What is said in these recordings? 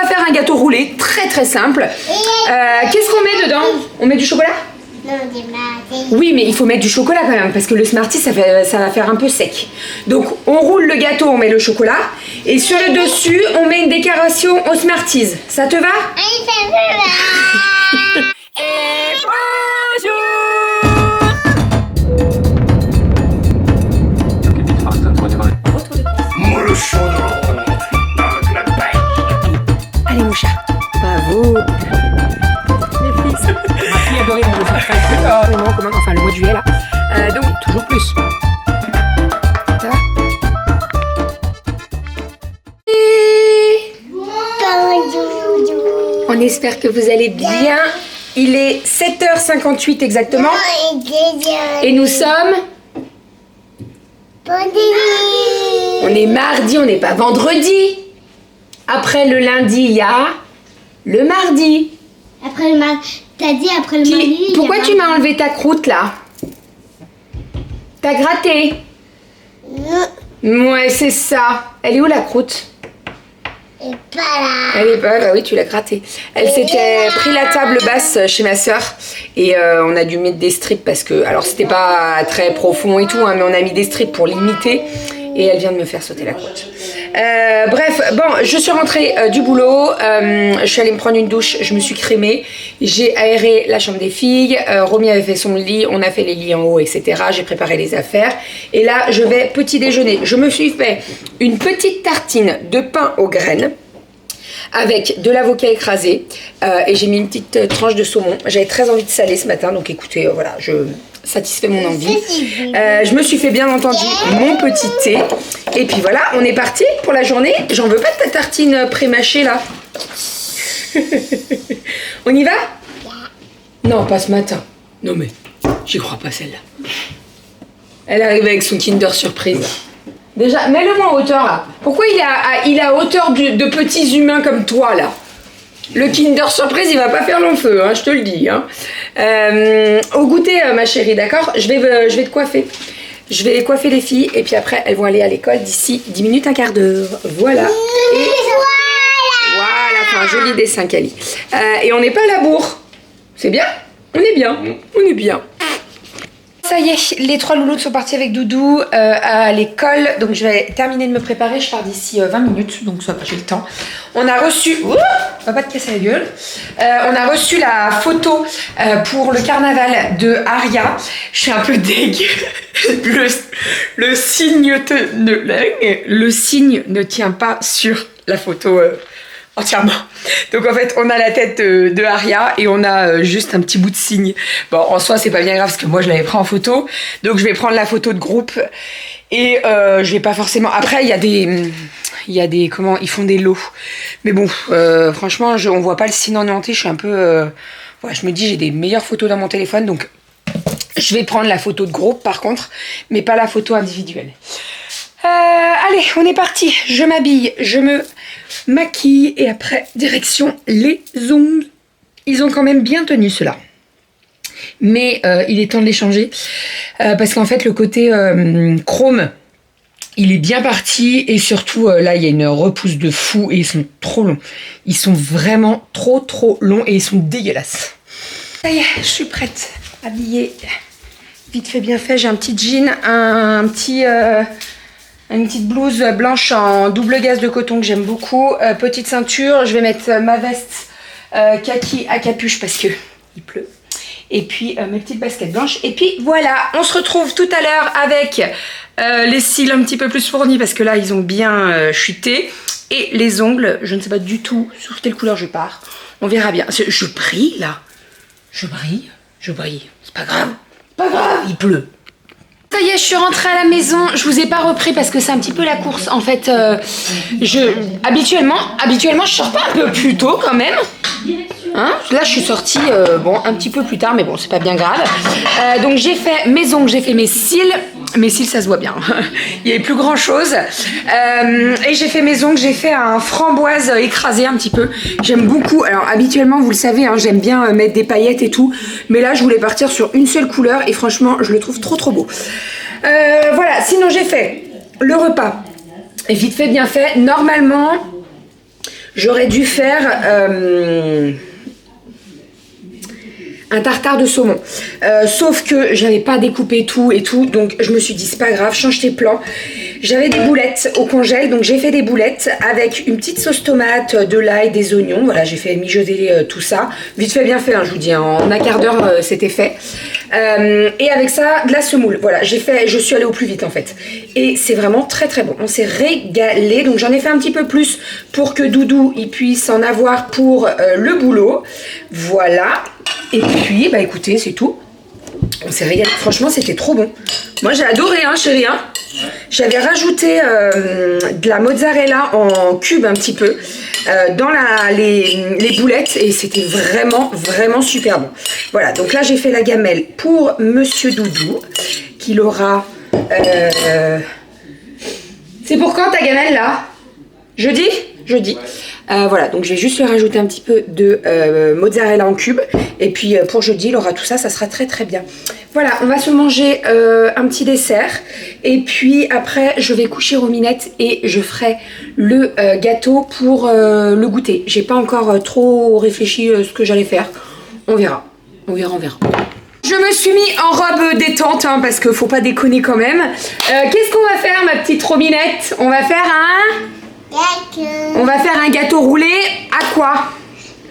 va faire un gâteau roulé, très très simple. Qu'est-ce qu'on met dedans? On met du chocolat? Non, des Smarties. Oui, mais il faut mettre du chocolat quand même, parce que le Smarties, ça va faire un peu sec. Donc, on roule le gâteau, on met le chocolat. Et sur le dessus, on met une décoration au Smarties. Ça te va? Oui, ça va. Et bonjour! Allez, mon chat. Bravo. Les fils. Ma fille adorait mon dessin. Enfin, le mois de juillet, là. Donc, toujours plus. Ça va? Bonjour. On espère que vous allez bien. Il est 7h58 exactement. Et nous sommes... On est mardi, on n'est pas vendredi. Après le lundi, il y a le mardi. Après le mardi. T'as dit après le mardi. Pourquoi tu m'as enlevé ta croûte là? T'as gratté? Non, Ouais, c'est ça. Elle est où la croûte? et pas là. Elle est pas, bah oui, tu l'as grattée. Elle s'était pris la table basse chez ma soeur et on a dû mettre des strips parce que, alors c'était pas très profond et tout, hein, mais on a mis des strips pour limiter et elle vient de me faire sauter la croûte. Bref, bon, je suis rentrée du boulot, je suis allée me prendre une douche, je me suis crémée, j'ai aéré la chambre des filles, Romy avait fait son lit, on a fait les lits en haut, etc. J'ai préparé les affaires et là je vais petit déjeuner. Je me suis fait une petite tartine de pain aux graines avec de l'avocat écrasé et j'ai mis une petite tranche de saumon. J'avais très envie de saler ce matin, donc écoutez, voilà, je satisfais mon envie. Je me suis fait bien entendu mon petit thé et puis voilà, on est parti pour la journée. J'en veux pas de ta tartine pré-mâchée là. On y va? Non, pas ce matin. Non mais, j'y crois pas celle-là. Elle arrive avec son Kinder Surprise. Déjà, mets-le-moi en hauteur là. Pourquoi il est à hauteur de petits humains comme toi là? Le Kinder Surprise, il va pas faire long feu, hein, je te le dis. Hein. Au goûter, ma chérie, d'accord? Je vais te coiffer. Je vais coiffer les filles et puis après, elles vont aller à l'école d'ici 10 minutes, un quart d'heure. Voilà. Et voilà, enfin, un joli dessin, Cali. Et on n'est pas à la bourre. C'est bien? On est bien. On est bien. Ça y est, les trois loulous sont partis avec Doudou à l'école. Donc je vais terminer de me préparer. Je pars d'ici 20 minutes. Donc ça va, j'ai le temps. On a reçu... Ouh, on va pas te casser la gueule. On a reçu la photo pour le carnaval de Aria. Je suis un peu deg. Le signe ne tient pas sur la photo entièrement. Donc en fait, on a la tête de Aria et on a juste un petit bout de cygne. Bon, en soi, c'est pas bien grave parce que moi, je l'avais pris en photo. Donc je vais prendre la photo de groupe et je vais pas forcément... Après, il y a des... Comment? Ils font des lots. Mais bon, franchement, on voit pas le cygne en entier. Je suis un peu... ouais, je me dis, j'ai des meilleures photos dans mon téléphone. Donc je vais prendre la photo de groupe par contre, mais pas la photo individuelle. Allez, on est parti. Je m'habille, je me maquille et après, direction les ongles. Ils ont quand même bien tenu ceux-là. Mais il est temps de les changer. Parce qu'en fait, le côté chrome, il est bien parti. Et surtout, là, il y a une repousse de fou et ils sont trop longs. Ils sont vraiment trop longs et ils sont dégueulasses. Ça y est, je suis prête. Habillée. Vite fait, bien fait. J'ai un petit jean, une petite blouse blanche en double gaze de coton que j'aime beaucoup. Petite ceinture. Je vais mettre ma veste kaki à capuche parce que il pleut. Et puis mes petites baskets blanches. Et puis voilà, on se retrouve tout à l'heure avec les cils un petit peu plus fournis parce que là, ils ont bien chuté. Et les ongles, je ne sais pas du tout sur quelle couleur je pars. On verra bien. Je brille là. Je brille. C'est pas grave. Pas grave, il pleut. Ça y est, je suis rentrée à la maison. Je vous ai pas repris parce que c'est un petit peu la course. En fait, habituellement, je sors pas un peu plus tôt quand même. Hein? Là, je suis sortie bon, un petit peu plus tard, mais bon, c'est pas bien grave. Donc, j'ai fait mes ongles, j'ai fait mes cils. Mes cils, ça se voit bien. Il n'y avait plus grand chose. Et j'ai fait mes ongles, j'ai fait un framboise écrasé un petit peu. J'aime beaucoup. Alors, habituellement, vous le savez, hein, j'aime bien mettre des paillettes et tout. Mais là, je voulais partir sur une seule couleur et franchement, je le trouve trop beau. Voilà, sinon, j'ai fait le repas. Et vite fait, bien fait. Normalement, j'aurais dû faire un tartare de saumon. Sauf que j'avais pas découpé tout et tout, donc je me suis dit c'est pas grave, change tes plans. J'avais des boulettes au congèle, donc j'ai fait des boulettes avec une petite sauce tomate, de l'ail, des oignons. Voilà, j'ai fait mijoter tout ça. Vite fait, bien fait, hein, je vous dis, hein, en un quart d'heure c'était fait. Et avec ça, de la semoule. Voilà, je suis allée au plus vite en fait. Et c'est vraiment très très bon. On s'est régalé, donc j'en ai fait un petit peu plus pour que Doudou il puisse en avoir pour le boulot. Voilà. Et puis, bah écoutez, c'est tout. On s'est régalé. Franchement, c'était trop bon. Moi, j'ai adoré, hein, chérie. Hein. J'avais rajouté de la mozzarella en cube un petit peu dans les boulettes et c'était vraiment, vraiment super bon. Voilà, donc là, j'ai fait la gamelle pour Monsieur Doudou, qu'il aura... C'est pour quand ta gamelle, là? Jeudi? Jeudi. Voilà, donc je vais juste lui rajouter un petit peu de mozzarella en cube. Et puis pour jeudi, il aura tout ça, ça sera très très bien. Voilà, on va se manger un petit dessert. Et puis après, je vais coucher Rominette et je ferai le gâteau pour le goûter. J'ai pas encore trop réfléchi ce que j'allais faire. On verra, on verra, on verra. Je me suis mis en robe détente, hein, parce qu'il faut pas déconner quand même. Qu'est-ce qu'on va faire, ma petite Rominette? On va faire un... On va faire un gâteau roulé à quoi?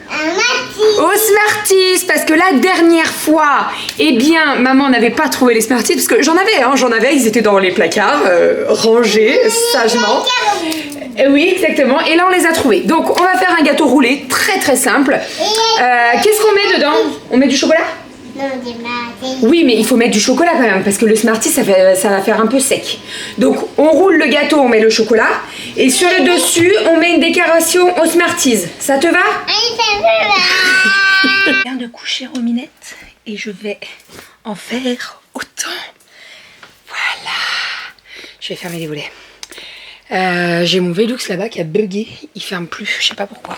Un Smarties. Au Smarties, parce que la dernière fois, eh bien, maman n'avait pas trouvé les Smarties, parce que j'en avais, ils étaient dans les placards, rangés, sagement. Oui, exactement, et là on les a trouvés. Donc on va faire un gâteau roulé, très très simple. Qu'est-ce qu'on met dedans? On met du chocolat? Non, des Smarties. Oui, mais il faut mettre du chocolat quand même, parce que le Smarties, ça va faire un peu sec. Donc, on roule le gâteau, on met le chocolat, et sur le dessus, on met une décoration aux Smarties. Ça te va? Je viens de coucher Rominette, et je vais en faire autant. Voilà. Je vais fermer les volets. J'ai mon Velux là-bas qui a bugué, il ferme plus, je sais pas pourquoi.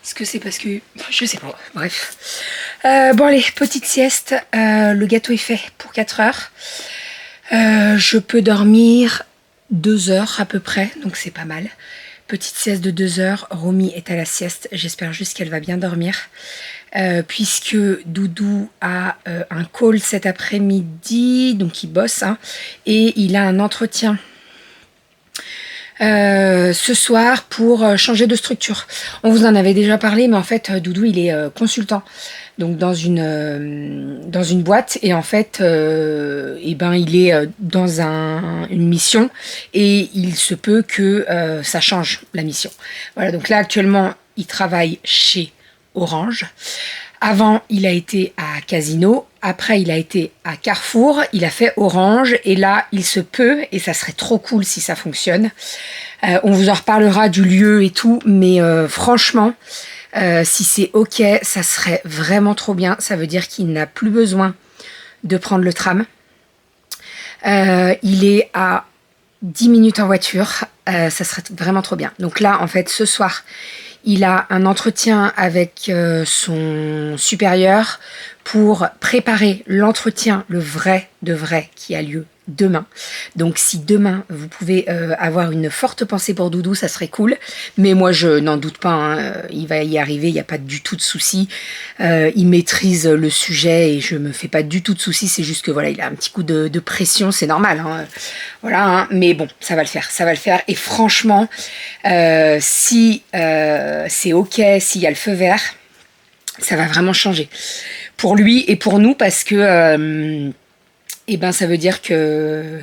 Est-ce que c'est parce que... Je sais pas, bref. Bon allez, petite sieste, le gâteau est fait pour 4 heures. Je peux dormir 2 heures à peu près, donc c'est pas mal. Petite sieste de 2 heures, Romy est à la sieste, j'espère juste qu'elle va bien dormir. Puisque Doudou a un call cet après-midi, donc il bosse, hein, et il a un entretien ce soir pour changer de structure. On vous en avait déjà parlé, mais en fait Doudou il est consultant donc dans une boîte et en fait et ben il est dans une mission et il se peut que ça change la mission. Voilà, donc là actuellement il travaille chez Orange. Avant, il a été à Casino. Après, il a été à Carrefour. Il a fait Orange. Et là, il se peut, et ça serait trop cool si ça fonctionne. On vous en reparlera du lieu et tout. Mais franchement, si c'est OK, ça serait vraiment trop bien. Ça veut dire qu'il n'a plus besoin de prendre le tram. Il est à 10 minutes en voiture. Ça serait vraiment trop bien. Donc là, en fait, ce soir... Il a un entretien avec son supérieur pour préparer l'entretien, le vrai de vrai, qui a lieu demain. Donc si demain, vous pouvez avoir une forte pensée pour Doudou, ça serait cool. Mais moi, je n'en doute pas, hein, il va y arriver, il n'y a pas du tout de souci. Il maîtrise le sujet et je me fais pas du tout de soucis. C'est juste que voilà, il a un petit coup de pression, c'est normal. Hein, voilà, hein, mais bon, ça va le faire, ça va le faire. Et franchement, si c'est OK, s'il y a le feu vert, ça va vraiment changer. Pour lui et pour nous, parce que... et ben ça veut dire que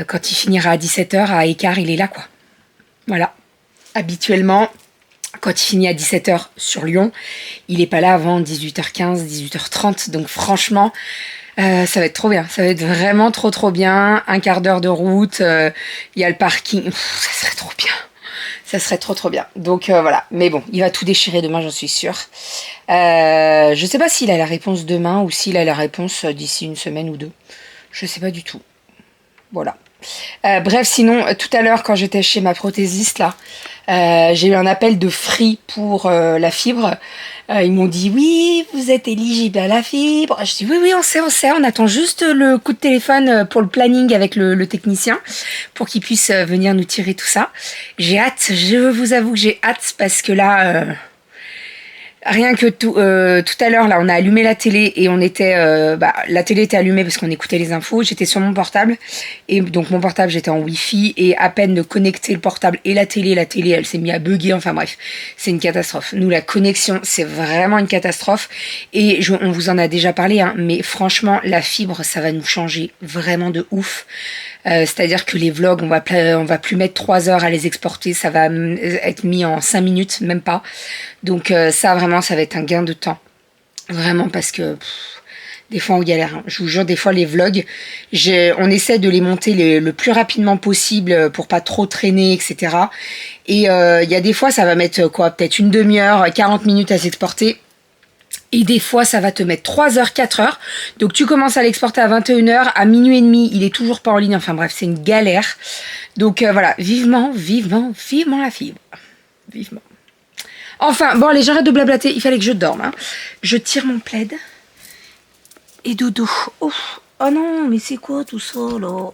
quand il finira à 17h, à Écart, il est là, quoi. Voilà. Habituellement, quand il finit à 17h sur Lyon, il n'est pas là avant 18h15, 18h30. Donc franchement, ça va être trop bien. Ça va être vraiment trop trop bien. Un quart d'heure de route, il y a le parking. Ça serait trop bien. Ça serait trop trop bien. Donc voilà. Mais bon, il va tout déchirer demain, j'en suis sûre. Je sais pas s'il a la réponse demain ou s'il a la réponse d'ici une semaine ou deux. Je sais pas du tout. Voilà. Bref, sinon, tout à l'heure, quand j'étais chez ma prothésiste, là, j'ai eu un appel de Free pour la fibre. Ils m'ont dit, oui, vous êtes éligible à la fibre. Je dis, oui, on sait, on attend juste le coup de téléphone pour le planning avec le technicien, pour qu'il puisse venir nous tirer tout ça. J'ai hâte, je vous avoue que j'ai hâte, parce que là... Rien que tout à l'heure, là, on a allumé la télé et on était... la télé était allumée parce qu'on écoutait les infos. J'étais sur mon portable. Et donc, mon portable, j'étais en Wi-Fi. Et à peine de connecter le portable et la télé, elle s'est mise à bugger. Enfin bref, c'est une catastrophe. Nous, la connexion, c'est vraiment une catastrophe. Et on vous en a déjà parlé, hein, mais franchement, la fibre, ça va nous changer vraiment de ouf. C'est-à-dire que les vlogs, on va plus mettre 3 heures à les exporter, ça va être mis en 5 minutes, même pas. Donc ça vraiment, ça va être un gain de temps. Vraiment, parce que des fois on galère. Hein. Je vous jure, des fois les vlogs, on essaie de les monter le plus rapidement possible pour pas trop traîner, etc. Et il y a des fois, ça va mettre peut-être une demi-heure, 40 minutes à s'exporter. Et des fois, ça va te mettre 3 heures, 4 heures. Donc, tu commences à l'exporter à 21h. À minuit et demi, il est toujours pas en ligne. Enfin bref, c'est une galère. Donc, voilà. Vivement la fibre. Vivement. Enfin, bon, allez, j'arrête de blablater. Il fallait que je dorme. Hein. Je tire mon plaid. Et dodo. Oh non, mais c'est quoi tout ça, là?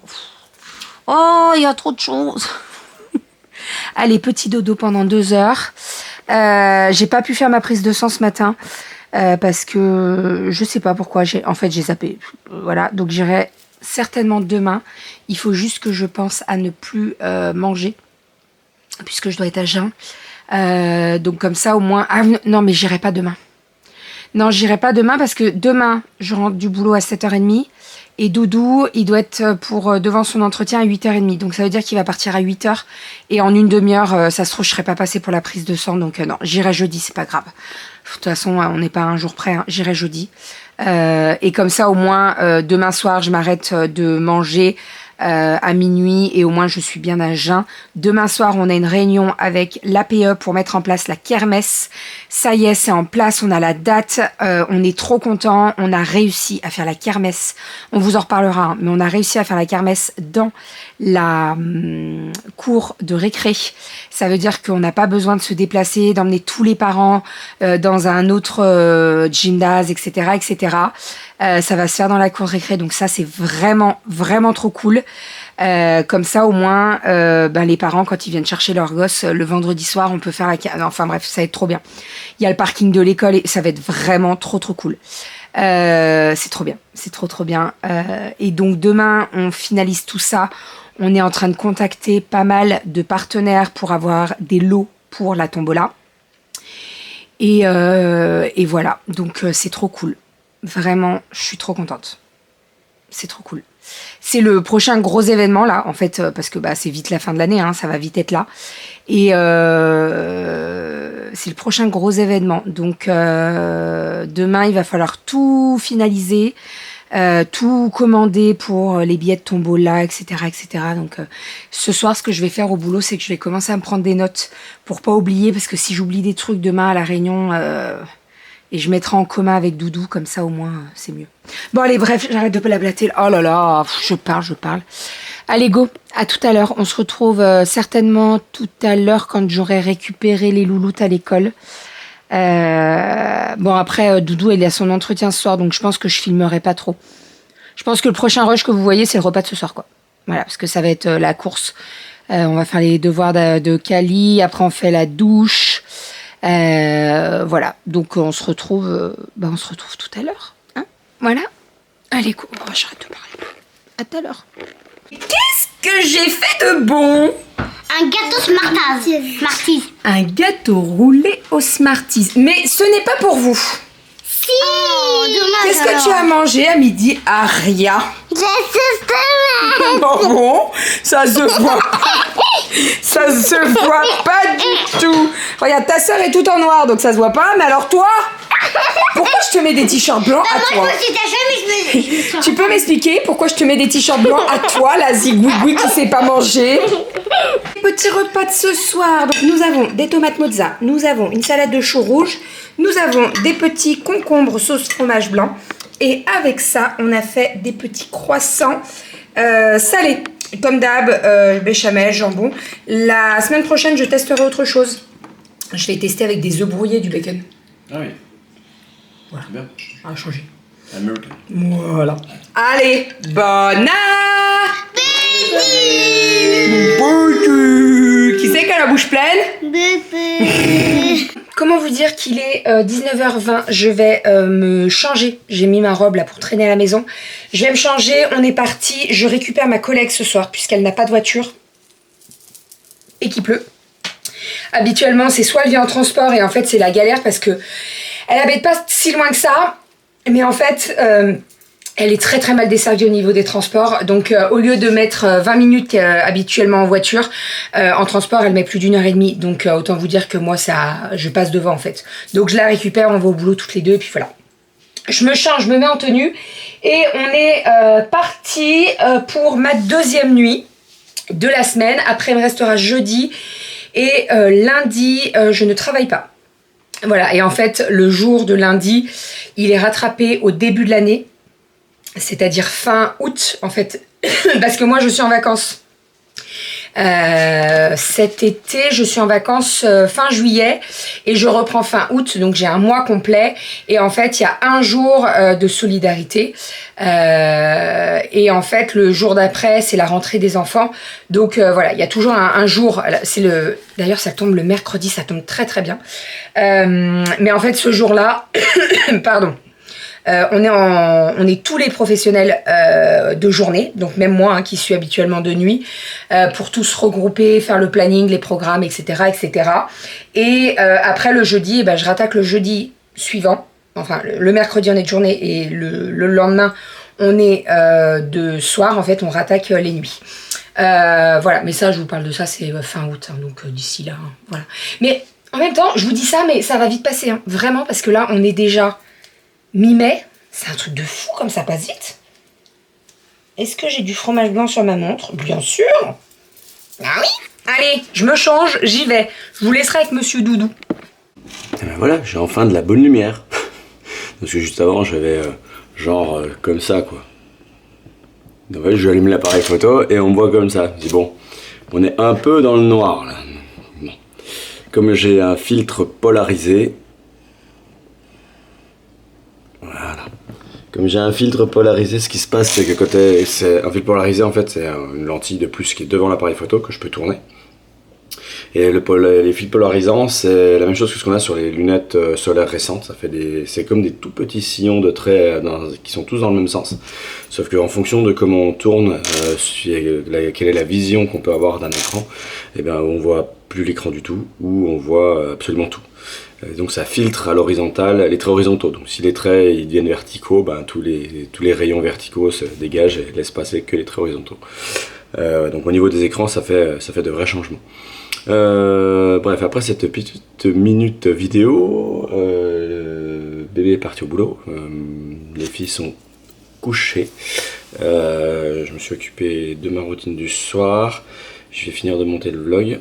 Oh, il y a trop de choses. Allez, petit dodo pendant 2 heures. J'ai pas pu faire ma prise de sang ce matin. Parce que je sais pas pourquoi j'ai zappé. Voilà, donc j'irai certainement demain. Il faut juste que je pense à ne plus manger, puisque je dois être à jeun. Donc comme ça au moins... Ah non, mais j'irai pas demain. Non, j'irai pas demain parce que demain, je rentre du boulot à 7h30. Et Doudou, il doit être devant son entretien à 8h30. Donc ça veut dire qu'il va partir à 8h. Et en une demi-heure, ça se trouve, je serai pas passée pour la prise de sang. Donc non, j'irai jeudi, c'est pas grave. De toute façon, on n'est pas un jour près. Hein. J'irai jeudi. Et comme ça, au moins, demain soir, je m'arrête de manger à minuit et au moins je suis bien à jeun. Demain soir, on a une réunion avec l'APE pour mettre en place la kermesse. Ça y est, c'est en place, on a la date, on est trop contents, on a réussi à faire la kermesse. On vous en reparlera, hein, mais on a réussi à faire la kermesse dans la cour de récré. Ça veut dire qu'on n'a pas besoin de se déplacer, d'emmener tous les parents dans un autre gymnase, etc., etc. Ça va se faire dans la cour de récré, donc ça c'est vraiment trop cool. Comme ça au moins les parents quand ils viennent chercher leurs gosses le vendredi soir on peut faire enfin bref, ça va être trop bien. Il y a le parking de l'école et ça va être vraiment trop cool. C'est trop bien, c'est trop bien. Et donc demain on finalise tout ça. On est en train de contacter pas mal de partenaires pour avoir des lots pour la tombola. Et voilà, donc c'est trop cool. Vraiment, je suis trop contente. C'est trop cool. C'est le prochain gros événement là, en fait, parce que c'est vite la fin de l'année, hein, ça va vite être là. Et c'est le prochain gros événement. Donc demain, il va falloir tout finaliser, tout commander pour les billets de tombola, etc., etc. Donc ce soir, ce que je vais faire au boulot, c'est que je vais commencer à me prendre des notes pour pas oublier, parce que si j'oublie des trucs demain à la réunion... et je mettrai en commun avec Doudou, comme ça au moins c'est mieux. Bon allez, bref, j'arrête de blablater. Oh là là, je parle. Allez go, à tout à l'heure. On se retrouve certainement tout à l'heure quand j'aurai récupéré les louloutes à l'école. Bon après, Doudou il est à son entretien ce soir, donc je pense que je filmerai pas trop. Je pense que le prochain rush que vous voyez, c'est le repas de ce soir, quoi. Voilà, parce que ça va être la course. On va faire les devoirs de Cali, après on fait la douche. Voilà, donc on se retrouve tout à l'heure, hein, voilà. Allez, go, j'arrête de parler. À tout à l'heure. Qu'est-ce que j'ai fait de bon? Un gâteau Smarties. Un gâteau roulé au Smarties. Mais ce n'est pas pour vous. Si. Oh, dommage. Qu'est-ce que tu as mangé à midi, Aria? Bon, ça se voit pas. Ça se voit pas du tout. Regarde, ta sœur est toute en noir, donc ça se voit pas. Mais alors toi, pourquoi je te mets des t-shirts blancs à toi? Moi, je suis ta Tu peux m'expliquer pourquoi je te mets des t-shirts blancs à toi, la zigouigoui qui sait pas manger? Petit repas de ce soir. Donc nous avons des tomates mozza, nous avons une salade de choux rouges, nous avons des petits concombres sauce fromage blanc. Et avec ça, on a fait des petits croissants salés. Comme d'hab, béchamel, jambon. La semaine prochaine, je testerai autre chose. Je vais tester avec des œufs brouillés du bacon. Ah oui. Voilà. Bien. On va changer. American. Voilà. Allez, bon appétit. Qui c'est qui a la bouche pleine? Comment vous dire qu'il est 19h20, je vais me changer. J'ai mis ma robe là pour traîner à la maison. Je vais me changer, on est parti. Je récupère ma collègue ce soir puisqu'elle n'a pas de voiture et qu'il pleut. Habituellement, c'est soit elle vient en transport et en fait c'est la galère parce que elle habite pas si loin que ça. Mais en fait, elle est très très mal desservie au niveau des transports. Donc au lieu de mettre 20 minutes habituellement en voiture, en transport elle met plus d'1h30. Donc autant vous dire que moi je passe devant en fait. Donc je la récupère, on va au boulot toutes les deux et puis voilà. Je me change, je me mets en tenue et on est parti pour ma deuxième nuit de la semaine. Après il me restera jeudi et lundi je ne travaille pas. Voilà, et en fait, le jour de lundi, il est rattrapé au début de l'année, c'est-à-dire fin août, en fait, parce que moi, je suis en vacances. Cet été, je suis en vacances fin juillet et je reprends fin août, donc j'ai un mois complet. Et en fait, il y a un jour de solidarité. Et en fait, le jour d'après, c'est la rentrée des enfants. Donc voilà, il y a toujours un jour. D'ailleurs, ça tombe le mercredi, ça tombe très très bien. Mais en fait, ce jour-là, pardon. On est tous les professionnels de journée, donc même moi qui suis habituellement de nuit, pour tous se regrouper, faire le planning, les programmes, etc. etc. Et après le jeudi, je rattaque le jeudi suivant, enfin le mercredi on est de journée et le lendemain on est de soir, en fait on rattaque les nuits. Voilà, mais ça je vous parle de ça, c'est fin août, hein, donc d'ici là, hein, voilà. Mais en même temps, je vous dis ça, mais ça va vite passer, hein, vraiment, parce que là on est déjà... mi-mai, c'est un truc de fou comme ça passe vite. Est-ce que j'ai du fromage blanc sur ma montre? Bien sûr. Ah oui. Allez, je me change, j'y vais. Je vous laisserai avec Monsieur Doudou. Et ben voilà, j'ai enfin de la bonne lumière. Parce que juste avant, j'avais comme ça, quoi. Donc ouais, je allume l'appareil photo et on me voit comme ça. Je dis bon, on est un peu dans le noir là. Bon. Comme j'ai un filtre polarisé, voilà. Comme j'ai un filtre polarisé, ce qui se passe, c'est que quand c'est un filtre polarisé, en fait, c'est une lentille de plus qui est devant l'appareil photo que je peux tourner. Et les fils polarisants, c'est la même chose que ce qu'on a sur les lunettes solaires récentes. C'est comme des tout petits sillons de traits qui sont tous dans le même sens. Sauf qu'en fonction de comment on tourne, quelle est la vision qu'on peut avoir d'un écran, et ben on voit plus l'écran du tout, ou on voit absolument tout. Donc ça filtre à l'horizontale les traits horizontaux. Donc si les traits ils deviennent verticaux, ben, tous les rayons verticaux se dégagent et laissent passer que les traits horizontaux. Donc au niveau des écrans, ça fait de vrais changements. Bref, après cette petite minute vidéo, bébé est parti au boulot, les filles sont couchées, je me suis occupé de ma routine du soir, je vais finir de monter le vlog.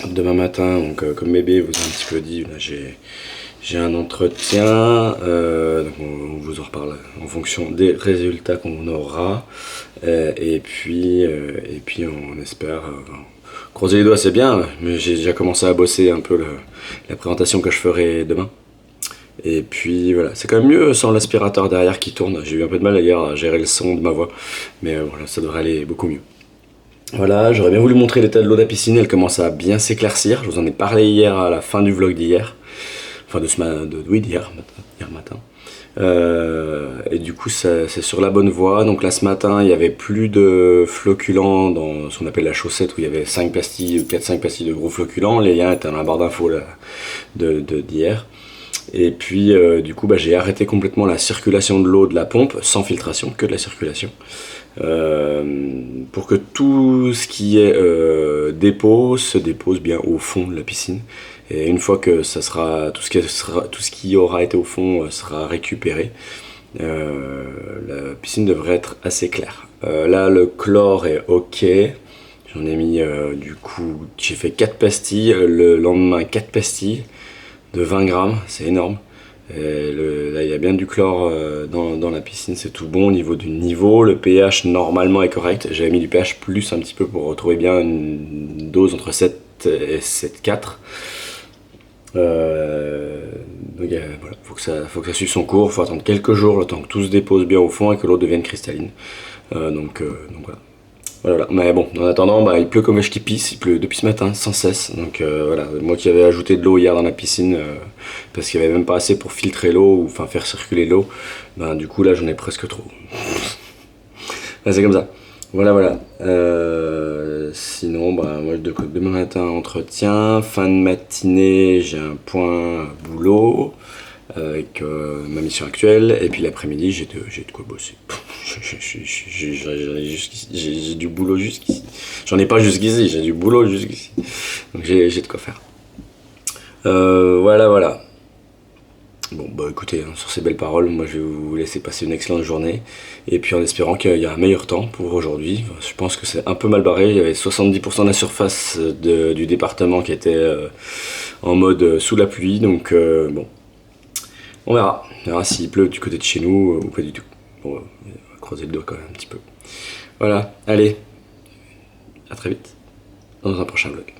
Demain matin, donc, comme bébé vous a un petit peu dit, là, j'ai un entretien, donc on vous en reparle en fonction des résultats qu'on aura, et puis on espère... croiser les doigts, c'est bien, mais j'ai déjà commencé à bosser un peu la présentation que je ferai demain. Et puis voilà, c'est quand même mieux sans l'aspirateur derrière qui tourne. J'ai eu un peu de mal hier à gérer le son de ma voix, mais voilà, ça devrait aller beaucoup mieux. Voilà, j'aurais bien voulu montrer l'état de l'eau de la piscine, elle commence à bien s'éclaircir. Je vous en ai parlé hier à la fin du vlog d'hier, enfin d'hier matin. Et du coup c'est sur la bonne voie. Donc là ce matin il n'y avait plus de floculents dans ce qu'on appelle la chaussette, où il y avait 5 pastilles, 4-5 pastilles de gros floculents. Les liens étaient dans la barre d'infos d'hier. Et puis du coup j'ai arrêté complètement la circulation de l'eau de la pompe, sans filtration, que de la circulation, pour que tout ce qui est dépôt se dépose bien au fond de la piscine. Et une fois que ça sera, tout ce qui aura été au fond sera récupéré, la piscine devrait être assez claire. Là le chlore est ok, j'en ai mis du coup, j'ai fait 4 pastilles, le lendemain 4 pastilles de 20 grammes, c'est énorme. Et là, il y a bien du chlore dans la piscine, c'est tout bon au niveau du niveau. Le pH normalement est correct. J'avais mis du pH plus un petit peu pour retrouver bien une dose entre 7 et 7,4. Donc voilà, faut que ça suive son cours. Faut attendre quelques jours, le temps que tout se dépose bien au fond et que l'eau devienne cristalline. Donc voilà. Voilà. Mais bon, en attendant, il pleut comme vache qui pisse, il pleut depuis ce matin sans cesse. Donc voilà, moi qui avais ajouté de l'eau hier dans la piscine parce qu'il n'y avait même pas assez pour filtrer l'eau ou enfin faire circuler l'eau, du coup là j'en ai presque trop. C'est comme ça. Voilà. Sinon, moi demain matin entretien, fin de matinée j'ai un point boulot avec ma mission actuelle et puis l'après-midi j'ai de quoi bosser. J'ai du boulot jusqu'ici. J'en ai pas jusqu'ici, j'ai du boulot jusqu'ici. Donc j'ai de quoi faire. Voilà. Bon, écoutez, sur ces belles paroles, moi je vais vous laisser passer une excellente journée. Et puis en espérant qu'il y a un meilleur temps pour aujourd'hui. Je pense que c'est un peu mal barré. Il y avait 70% de la surface du département qui était en mode sous la pluie. Donc bon, on verra. On verra s'il pleut du côté de chez nous ou pas du tout. Bon, on va croiser le dos quand même un petit peu. Voilà, allez, à très vite dans un prochain vlog.